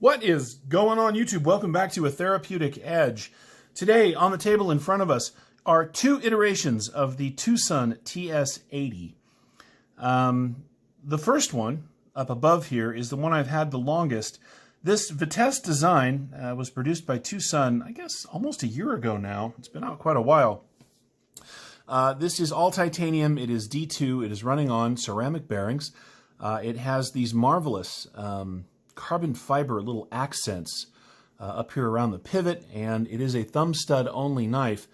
What is going on, YouTube? Welcome back to A Therapeutic Edge. Today, on the table in front of us are two iterations of the Twosun TS80. The first one, up above here, is the one I've had the longest. This Vitesse design was produced by Twosun, I guess, almost a year ago now. It's been out quite a while. This is all titanium. It is D2. It is running on ceramic bearings. It has these marvelous carbon fiber little accents up here around the pivot, and it is a thumb stud only knife.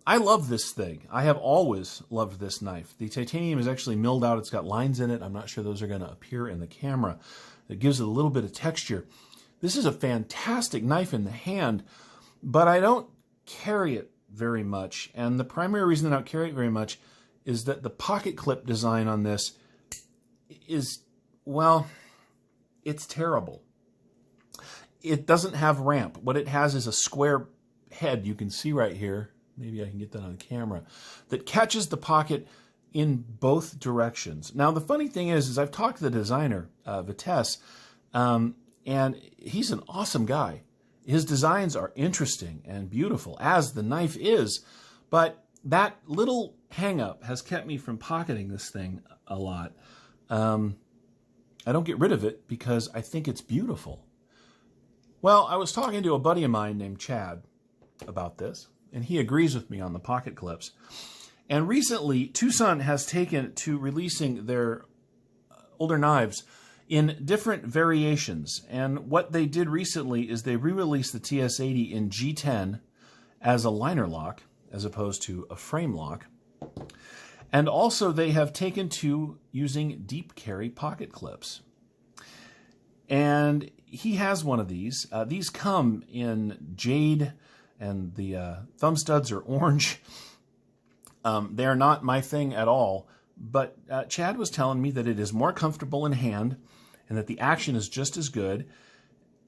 I love this thing. I have always loved this knife. The titanium is actually milled out. It's got lines in it. I'm not sure those are going to appear in the camera. It gives it a little bit of texture. This is a fantastic knife in the hand, but I don't carry it very much. And the primary reason I don't carry it very much is that the pocket clip design on this is, well, it's terrible. It doesn't have ramp. What it has is a square head, you can see right here, maybe I can get that on camera, that catches the pocket in both directions. Now, the funny thing is I've talked to the designer, Vitesse, and he's an awesome guy. His designs are interesting and beautiful, as the knife is, but that little hang-up has kept me from pocketing this thing a lot. I don't get rid of it because I think it's beautiful. Well, I was talking to a buddy of mine named Chad about this, and he agrees with me on the pocket clips. And recently, Twosun has taken to releasing their older knives in different variations. And what they did recently is they re-released the TS80 in G10 as a liner lock, as opposed to a frame lock. And also they have taken to using deep carry pocket clips. And he has one of these. These come in jade, and the thumb studs are orange. They are not my thing at all, but Chad was telling me that it is more comfortable in hand and that the action is just as good.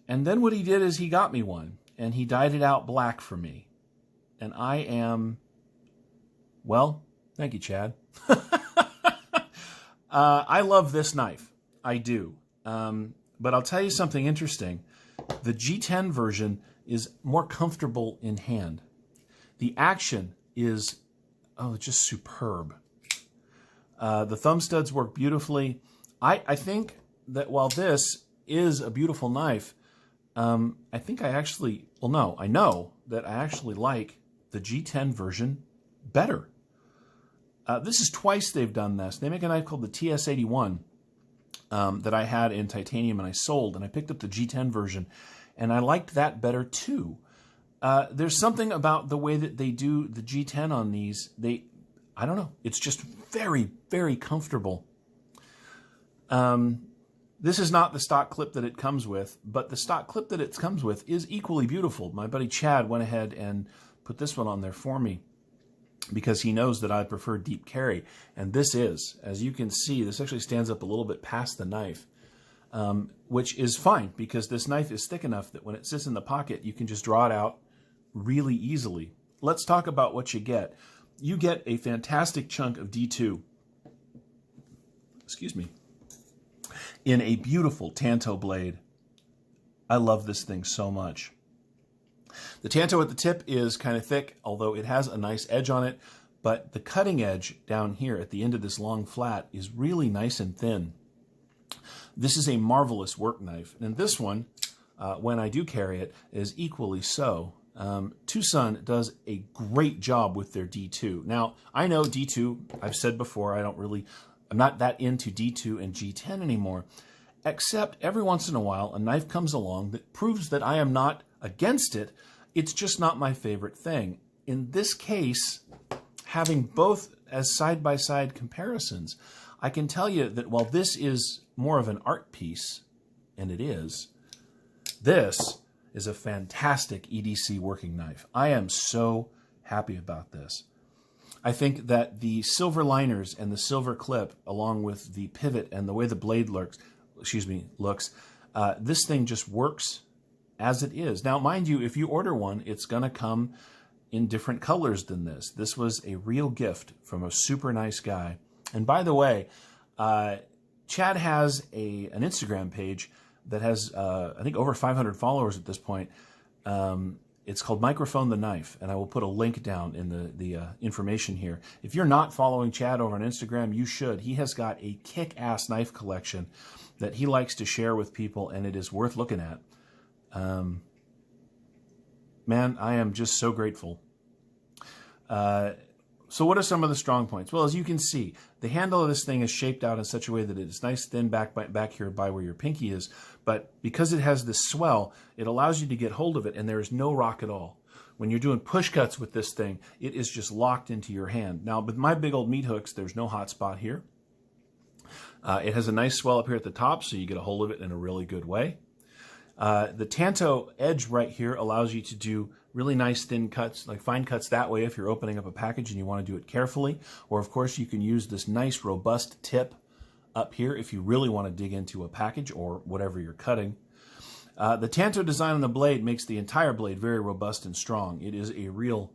And then what he did is he got me one, and he dyed it out black for me. And I am, well, thank you, Chad. I love this knife. I do. But I'll tell you something interesting. The G10 version is more comfortable in hand. The action is, just superb. The thumb studs work beautifully. I think that while this is a beautiful knife, I think I actually, well, no, I know that I actually like the G10 version better. This is twice they've done this. They make a knife called the TS81 that I had in titanium and I sold, and I picked up the G10 version, and I liked that better too. There's something about the way that they do the G10 on these. I don't know. It's just very, very comfortable. This is not the stock clip that it comes with, but the stock clip that it comes with is equally beautiful. My buddy Chad went ahead and put this one on there for me, because he knows that I prefer deep carry. And this is, as you can see, this actually stands up a little bit past the knife, which is fine because this knife is thick enough that when it sits in the pocket, you can just draw it out really easily. Let's talk about what you get. You get a fantastic chunk of D2, excuse me, in a beautiful Tanto blade. I love this thing so much. The Tanto at the tip is kind of thick, although it has a nice edge on it, but the cutting edge down here at the end of this long flat is really nice and thin. This is a marvelous work knife, and this one, when I do carry it, is equally so. Twosun does a great job with their D2. Now, I know D2, I've said before, I'm not that into D2 and G10 anymore, except every once in a while a knife comes along that proves that I am not against it. It's just not my favorite thing. In this case, having both as side-by-side comparisons, I can tell you that while this is more of an art piece, and it is, this is a fantastic EDC working knife. I am so happy about this. I think that the silver liners and the silver clip, along with the pivot and the way the blade looks, this thing just works as it is. Now, mind you, if you order one, it's going to come in different colors than this. This was a real gift from a super nice guy. And by the way, Chad has an Instagram page that has, I think, over 500 followers at this point. It's called Microphone the Knife, and I will put a link down in the information here. If you're not following Chad over on Instagram, you should. He has got a kick-ass knife collection that he likes to share with people, and it is worth looking at. Man, I am just so grateful. So what are some of the strong points? Well, as you can see, the handle of this thing is shaped out in such a way that it's nice thin back here by where your pinky is. But because it has this swell, it allows you to get hold of it, and there is no rock at all. When you're doing push cuts with this thing, it is just locked into your hand. Now, with my big old meat hooks, there's no hot spot here. It has a nice swell up here at the top, so you get a hold of it in a really good way. The Tanto edge right here allows you to do really nice thin cuts, like fine cuts that way if you're opening up a package and you want to do it carefully. Or, of course, you can use this nice robust tip up here if you really want to dig into a package or whatever you're cutting. The Tanto design on the blade makes the entire blade very robust and strong. It is a real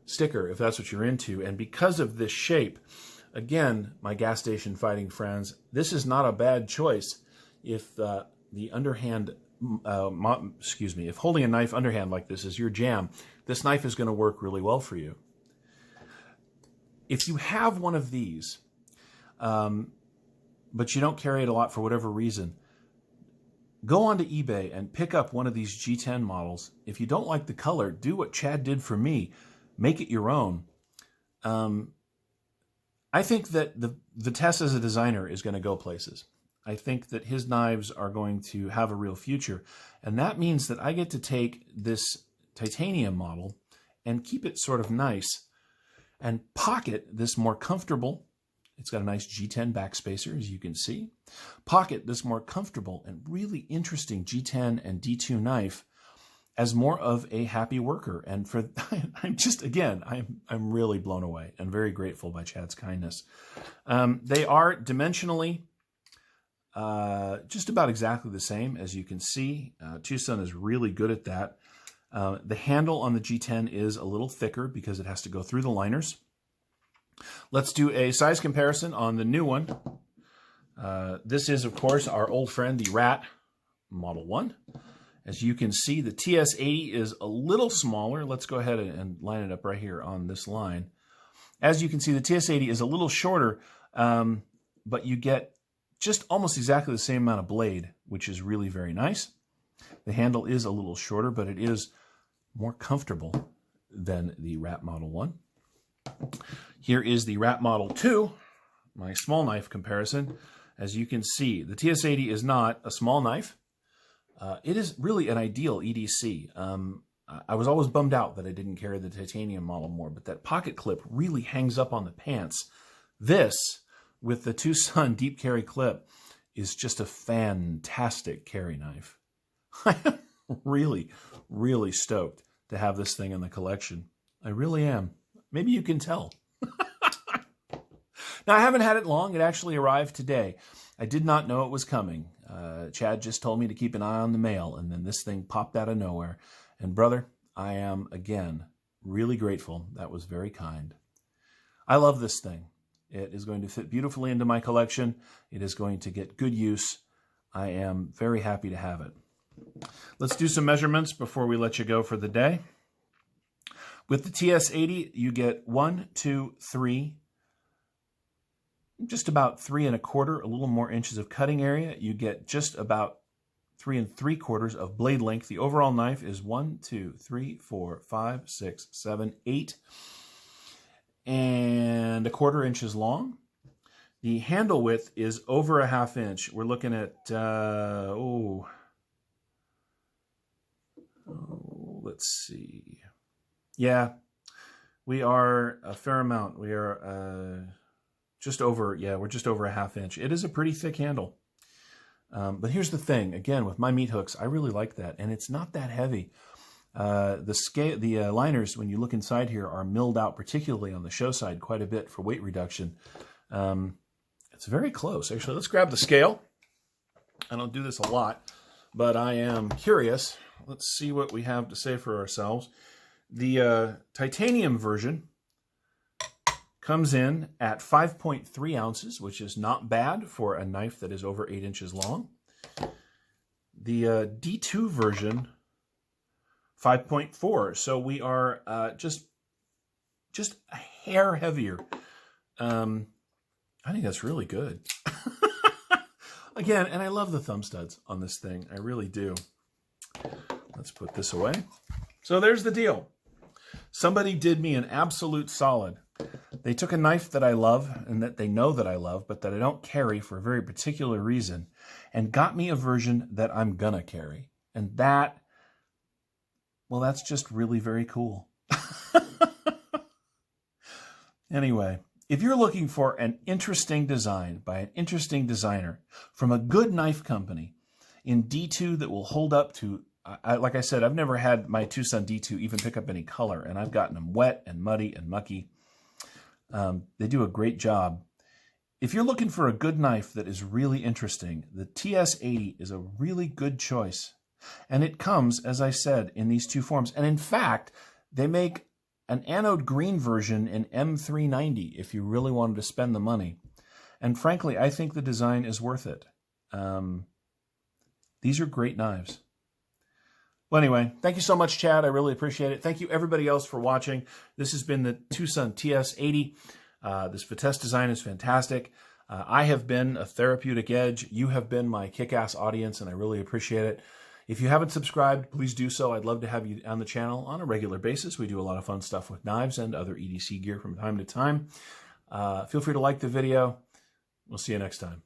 sticker if that's what you're into. And because of this shape, again, my gas station fighting friends, this is not a bad choice if the underhand... if holding a knife underhand like this is your jam, this knife is going to work really well for you. If you have one of these, but you don't carry it a lot for whatever reason, go onto eBay and pick up one of these G10 models. If you don't like the color, do what Chad did for me. Make it your own. I think that the Vitesse as a designer is going to go places. I think that his knives are going to have a real future. And that means that I get to take this titanium model and keep it sort of nice and pocket this more comfortable, it's got a nice G10 backspacer, as you can see, pocket this more comfortable and really interesting G10 and D2 knife as more of a happy worker. And for I'm just, again, I'm really blown away and very grateful by Chad's kindness. They are dimensionally just about exactly the same, as you can see. Twosun is really good at that. The handle on the G10 is a little thicker because it has to go through the liners. Let's do a size comparison on the new one. This is, of course, our old friend, the Rat Model 1. As you can see, the TS80 is a little smaller. Let's go ahead and line it up right here on this line. As you can see, the TS80 is a little shorter, but you get just almost exactly the same amount of blade, which is really very nice. The handle is a little shorter, but it is more comfortable than the Rat Model 1. Here is the Rat Model 2, my small knife comparison. As you can see, the TS80 is not a small knife. It is really an ideal EDC. I was always bummed out that I didn't carry the titanium model more, but that pocket clip really hangs up on the pants. This, with the Twosun deep carry clip, is just a fantastic carry knife. I am really, really stoked to have this thing in the collection. I really am. Maybe you can tell. Now, I haven't had it long. It actually arrived today. I did not know it was coming. Chad just told me to keep an eye on the mail, and then this thing popped out of nowhere. And brother, I am, again, really grateful. That was very kind. I love this thing. It is going to fit beautifully into my collection. It is going to get good use. I am very happy to have it. Let's do some measurements before we let you go for the day. With the TS80, you get 1, 2, 3, just about 3 1/4, a little more inches of cutting area. You get just about 3 3/4 of blade length. The overall knife is 1, 2, 3, 4, 5, 6, 7, 8 and 1/4 inches long. The handle width is over a 1/2 inch. We're looking at, let's see. Yeah, we are a fair amount. We are just over, we're just over a 1/2 inch. It is a pretty thick handle. But here's the thing. Again, with my meat hooks, I really like that. And it's not that heavy. The liners, when you look inside here, are milled out, particularly on the show side, quite a bit for weight reduction. It's very close. Actually, let's grab the scale. I don't do this a lot, but I am curious. Let's see what we have to say for ourselves. The titanium version comes in at 5.3 ounces, which is not bad for a knife that is over 8 inches long. the D2 version 5.4. So we are just a hair heavier. I think that's really good. Again, and I love the thumb studs on this thing. I really do. Let's put this away. So there's the deal. Somebody did me an absolute solid. They took a knife that I love and that they know that I love, but that I don't carry for a very particular reason, and got me a version that I'm gonna carry. And that, well, that's just really very cool. Anyway, if you're looking for an interesting design by an interesting designer from a good knife company in D2 that will hold up to, like I said, I've never had my Twosun D2 even pick up any color, and I've gotten them wet and muddy and mucky. They do a great job. If you're looking for a good knife that is really interesting, the TS80 is a really good choice. And it comes, as I said, in these two forms. And in fact, they make an anode green version in M390 if you really wanted to spend the money. And frankly, I think the design is worth it. These are great knives. Well, anyway, thank you so much, Chad. I really appreciate it. Thank you, everybody else, for watching. This has been the Twosun TS80. This Vitesse design is fantastic. I have been a therapeutic edge. You have been my kick-ass audience, and I really appreciate it. If you haven't subscribed, please do so. I'd love to have you on the channel on a regular basis. We do a lot of fun stuff with knives and other EDC gear from time to time. Feel free to like the video. We'll see you next time.